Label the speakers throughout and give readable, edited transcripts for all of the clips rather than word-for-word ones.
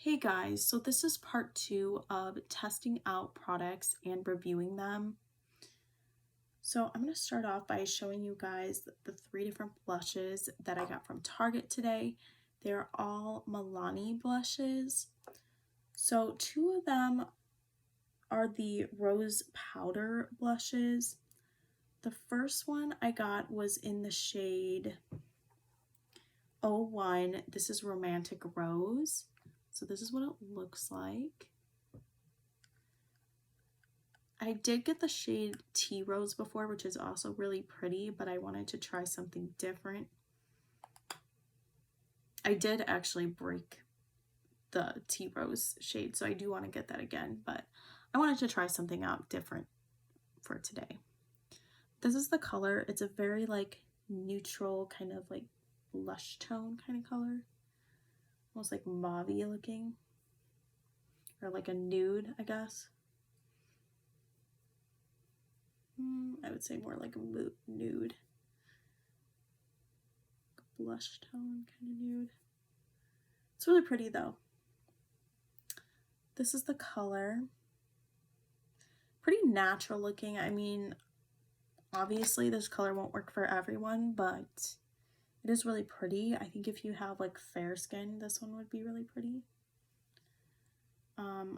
Speaker 1: Hey guys, so this is part 2 of testing out products and reviewing them. So I'm going to start off by showing you guys the 3 different blushes that I got from Target today. They're all Milani blushes. So 2 of them are the rose powder blushes. The first one I got was in the shade 01. This is Romantic Rose. So this is what it looks like. I did get the shade Tea Rose before, which is also really pretty, but I wanted to try something different. I did actually break the Tea Rose shade, so I do want to get that again, but I wanted to try something out different for today. This is the color. It's a very like neutral kind of like blush tone kind of color. Almost like mauve-y looking. Or like a nude, I guess. I would say more like a nude. Blush tone kind of nude. It's really pretty though. This is the color. Pretty natural looking. I mean, obviously this color won't work for everyone, but it is really pretty. I think if you have like fair skin, this one would be really pretty.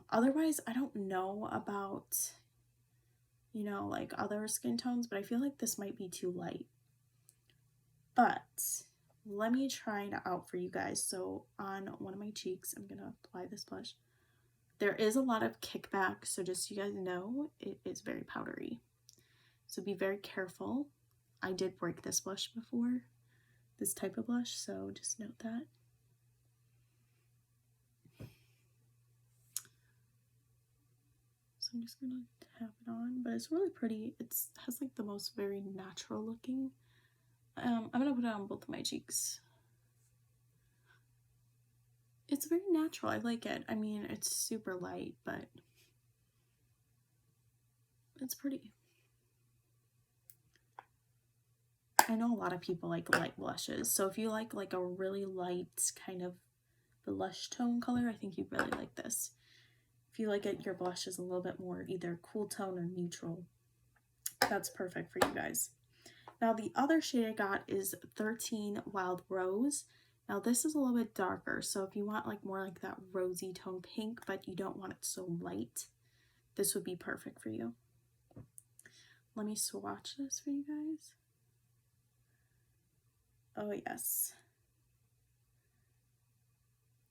Speaker 1: Otherwise, I don't know about, you know, like other skin tones, but I feel like this might be too light. But let me try it out for you guys. So on one of my cheeks, I'm going to apply this blush. There is a lot of kickback, so just so you guys know, it is very powdery. So be very careful. I did break this blush before, this type of blush, so just note that. So I'm just gonna tap it on, but it's really pretty. It has like the most very natural looking. I'm gonna put it on both of my cheeks. It's very natural. I like it. I mean, it's super light, but it's pretty. I know a lot of people like light blushes, so if you like a really light kind of blush tone color, I think you'd really like this. If you like it, your blush is a little bit more either cool tone or neutral. That's perfect for you guys. Now the other shade I got is 13 Wild Rose. Now this is a little bit darker, so if you want like more like that rosy tone pink, but you don't want it so light, this would be perfect for you. Let me swatch this for you guys. Oh yes.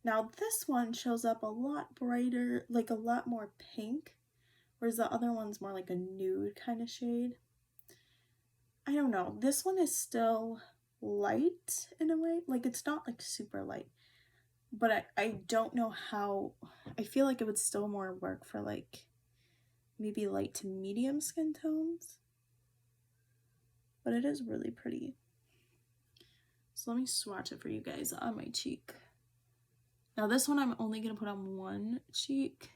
Speaker 1: Now this one shows up a lot brighter, like a lot more pink, whereas the other one's more like a nude kind of shade. I don't know. This one is still light in a way. Like it's not like super light, but I don't know how. I feel like it would still more work for like maybe light to medium skin tones, but it is really pretty. So let me swatch it for you guys on my cheek. Now this one I'm only going to put on one cheek,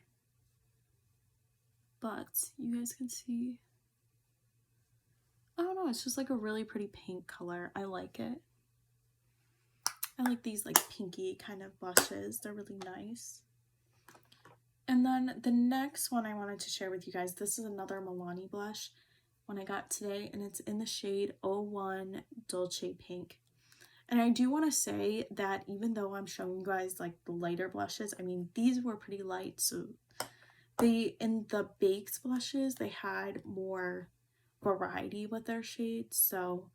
Speaker 1: but you guys can see, I don't know, it's just like a really pretty pink color. I like it. I like these like pinky kind of blushes. They're really nice. And then the next one I wanted to share with you guys, this is another Milani blush one I got today, and it's in the shade 01 Dolce Pink. And I do want to say that even though I'm showing you guys like the lighter blushes, I mean, these were pretty light. So in the baked blushes, they had more variety with their shades. So,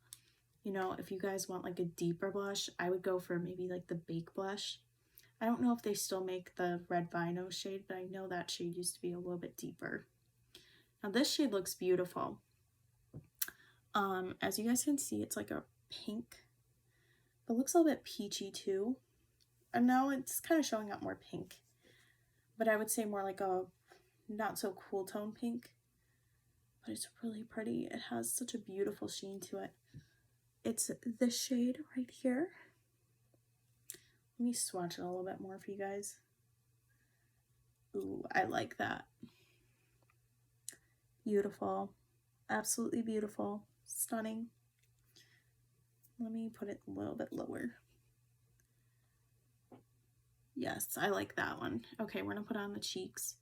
Speaker 1: you know, if you guys want like a deeper blush, I would go for maybe like the baked blush. I don't know if they still make the Red Vino shade, but I know that shade used to be a little bit deeper. Now this shade looks beautiful. As you guys can see, it's like a pink. It looks a little bit peachy too. And now it's kind of showing up more pink. But I would say more like a not so cool tone pink. But it's really pretty. It has such a beautiful sheen to it. It's this shade right here. Let me swatch it a little bit more for you guys. Ooh, I like that. Beautiful. Absolutely beautiful. Stunning. Let me put it a little bit lower. Yes, I like that one. Okay, we're gonna put on the cheeks.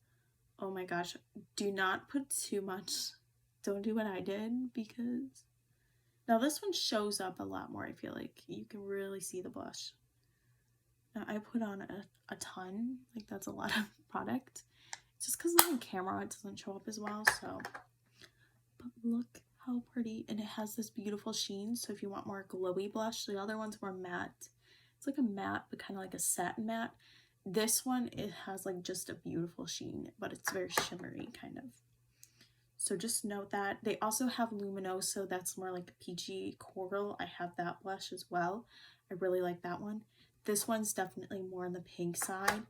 Speaker 1: Oh my gosh, do not put too much. Don't do what I did, because now this one shows up a lot more. I feel like you can really see the blush. Now I put on a ton, like that's a lot of product. It's just because on camera it doesn't show up as well, so. But look how pretty, and it has this beautiful sheen, so if you want more glowy blush, the other one's more matte. It's like a matte, but kind of like a satin matte. This one, it has like just a beautiful sheen, but it's very shimmery kind of. So just note that. They also have Luminoso, that's more like a peachy coral. I have that blush as well. I really like that one. This one's definitely more on the pink side.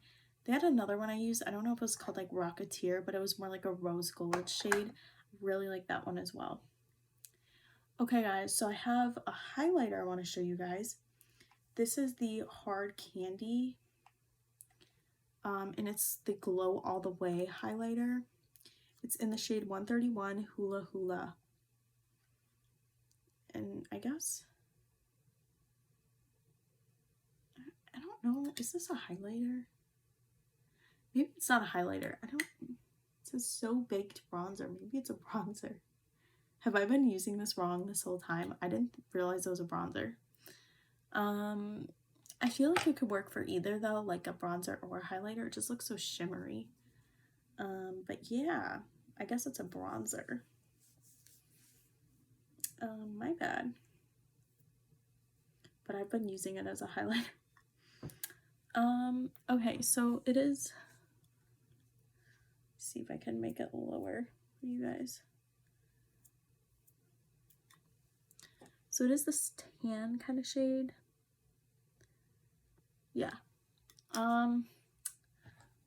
Speaker 1: They had another one I used. I don't know if it was called like Rocketeer, but it was more like a rose gold shade. I really like that one as well. Okay guys, so I have a highlighter I want to show you guys. This is the Hard Candy, and it's the Glow All the Way highlighter. It's in the shade 131 Hula Hula. And I guess, I don't know, is this a highlighter? Maybe it's not a highlighter. It says So Baked Bronzer. Maybe it's a bronzer. Have I been using this wrong this whole time? I didn't realize it was a bronzer. I feel like it could work for either though, like a bronzer or a highlighter. It just looks so shimmery. But yeah, I guess it's a bronzer. My bad. But I've been using it as a highlighter. Okay, so it is, let's see if I can make it lower for you guys. So it is this tan kind of shade. Yeah.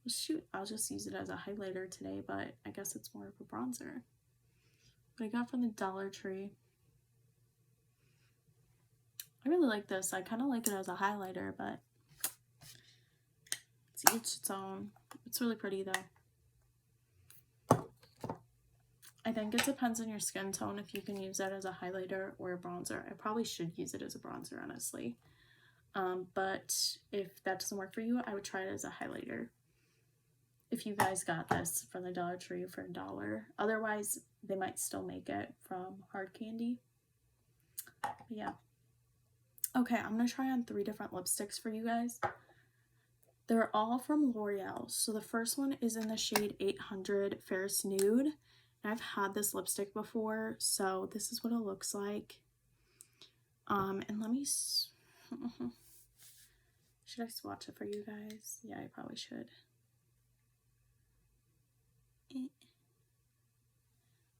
Speaker 1: Shoot, I'll just use it as a highlighter today, but I guess it's more of a bronzer. What I got from the Dollar Tree. I really like this. I kind of like it as a highlighter, but it's each its own. It's really pretty though. I think it depends on your skin tone if you can use that as a highlighter or a bronzer. I probably should use it as a bronzer, honestly. But if that doesn't work for you, I would try it as a highlighter. If you guys got this from the Dollar Tree for $1. Otherwise, they might still make it from Hard Candy. But yeah. Okay, I'm going to try on 3 different lipsticks for you guys. They're all from L'Oreal. So the first one is in the shade 800 Ferris Nude. And I've had this lipstick before, so this is what it looks like. And let me... Should I swatch it for you guys? Yeah, I probably should.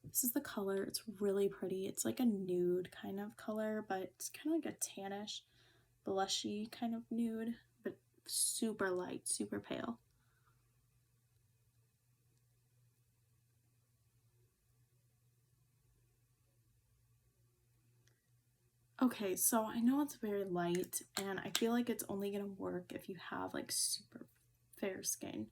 Speaker 1: This is the color. It's really pretty. It's like a nude kind of color, but it's kind of like a tannish, blushy kind of nude, but super light, super pale. Okay, so I know it's very light, and I feel like it's only gonna work if you have like super fair skin.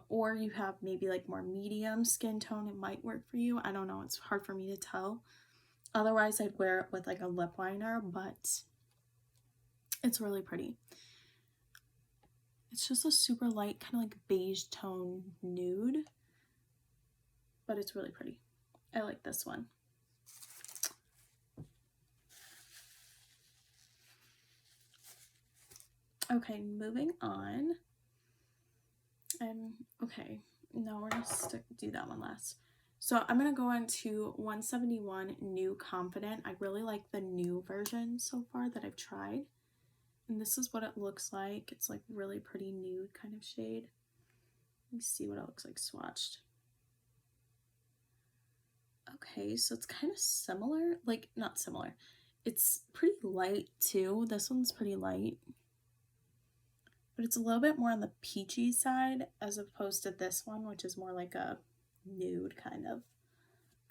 Speaker 1: Or you have maybe like more medium skin tone, it might work for you. I don't know, it's hard for me to tell. Otherwise, I'd wear it with like a lip liner, but it's really pretty. It's just a super light, kind of like beige tone nude, but it's really pretty. I like this one. Okay, moving on. Okay, no, we're gonna do that one last. So I'm gonna go on to 171 New Confident. I really like the new version so far that I've tried. And this is what it looks like. It's like really pretty nude kind of shade. Let me see what it looks like swatched. Okay, so it's kind of similar, like not similar. It's pretty light too. This one's pretty light. But it's a little bit more on the peachy side as opposed to this one, which is more like a nude kind of,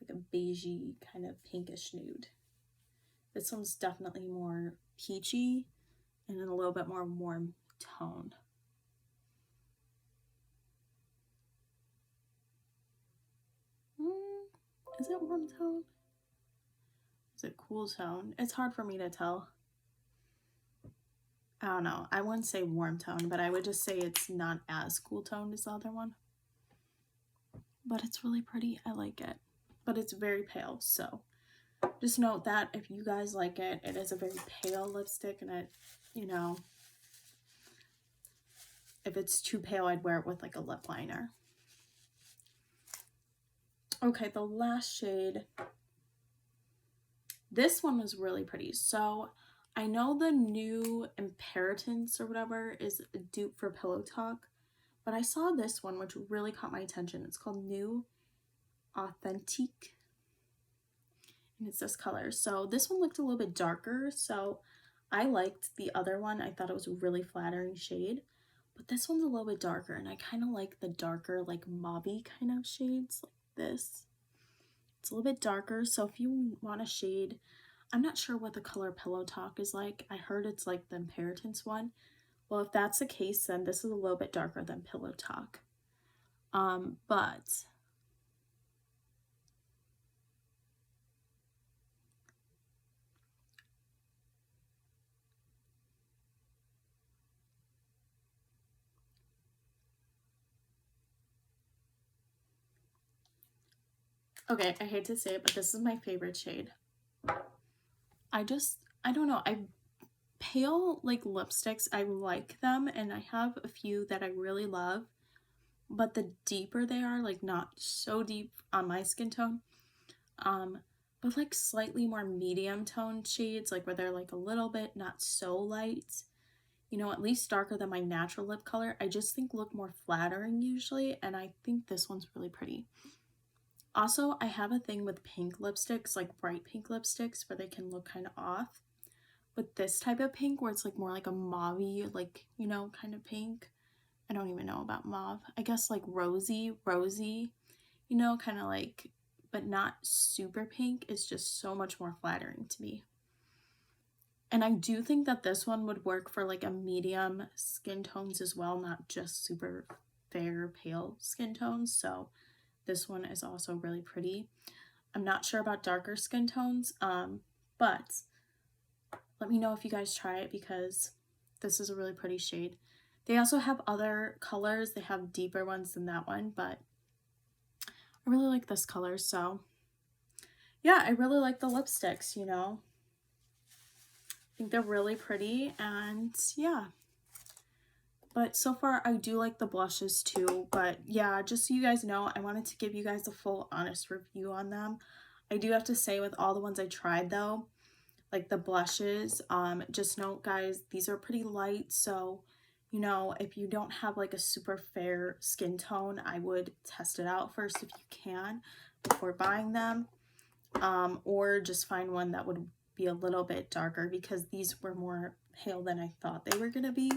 Speaker 1: like a beigey kind of pinkish nude. This one's definitely more peachy and a little bit more warm tone. Is it warm tone? Is it cool tone? It's hard for me to tell. I don't know, I wouldn't say warm tone, but I would just say it's not as cool toned as the other one. But it's really pretty. I like it. But it's very pale, so just note that if you guys like it, it is a very pale lipstick, and it, you know, if it's too pale, I'd wear it with like a lip liner. Okay, the last shade. This one was really pretty. So I know the new Imperitance or whatever is a dupe for Pillow Talk, but I saw this one which really caught my attention. It's called New Authentique, and it's this color. So this one looked a little bit darker, so I liked the other one. I thought it was a really flattering shade, but this one's a little bit darker, and I kind of like the darker, like mauve-y kind of shades like this. It's a little bit darker, so if you want a shade, I'm not sure what the color Pillow Talk is like. I heard it's like the Imperitance one. Well, if that's the case, then this is a little bit darker than Pillow Talk. But okay, I hate to say it, but this is my favorite shade. I don't know. Pale like lipsticks, I like them, and I have a few that I really love, but the deeper they are, like not so deep on my skin tone, but like slightly more medium toned shades, like where they're like a little bit not so light, you know, at least darker than my natural lip color, I just think look more flattering usually, and I think this one's really pretty. Also, I have a thing with pink lipsticks, like bright pink lipsticks, where they can look kind of off. But this type of pink, where it's like more like a mauve-y, like, you know, kind of pink. I don't even know about mauve. I guess like rosy, you know, kind of like, but not super pink, is just so much more flattering to me. And I do think that this one would work for like a medium skin tones as well, not just super fair, pale skin tones. So this one is also really pretty. I'm not sure about darker skin tones, but let me know if you guys try it, because this is a really pretty shade. They also have other colors. They have deeper ones than that one, but I really like this color. So yeah, I really like the lipsticks, you know. I think they're really pretty, and yeah. But so far, I do like the blushes too. But yeah, just so you guys know, I wanted to give you guys a full honest review on them. I do have to say, with all the ones I tried though, like the blushes, just note guys, these are pretty light. So, you know, if you don't have like a super fair skin tone, I would test it out first if you can before buying them. Or just find one that would be a little bit darker, because these were more pale than I thought they were gonna be.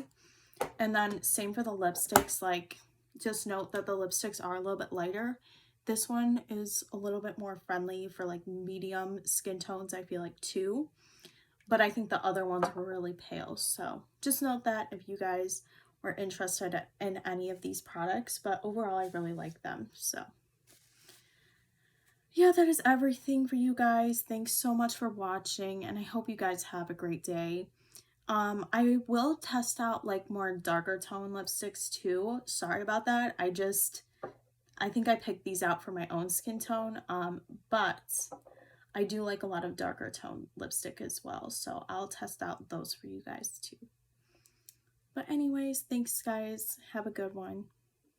Speaker 1: And then same for the lipsticks, like just note that the lipsticks are a little bit lighter. This one is a little bit more friendly for like medium skin tones, I feel like too. But I think the other ones were really pale. So just note that if you guys were interested in any of these products. But overall, I really like them. So yeah, that is everything for you guys. Thanks so much for watching, and I hope you guys have a great day. I will test out like more darker tone lipsticks too. Sorry about that. I think I picked these out for my own skin tone. But I do like a lot of darker tone lipstick as well. So I'll test out those for you guys too. But anyways, thanks guys. Have a good one.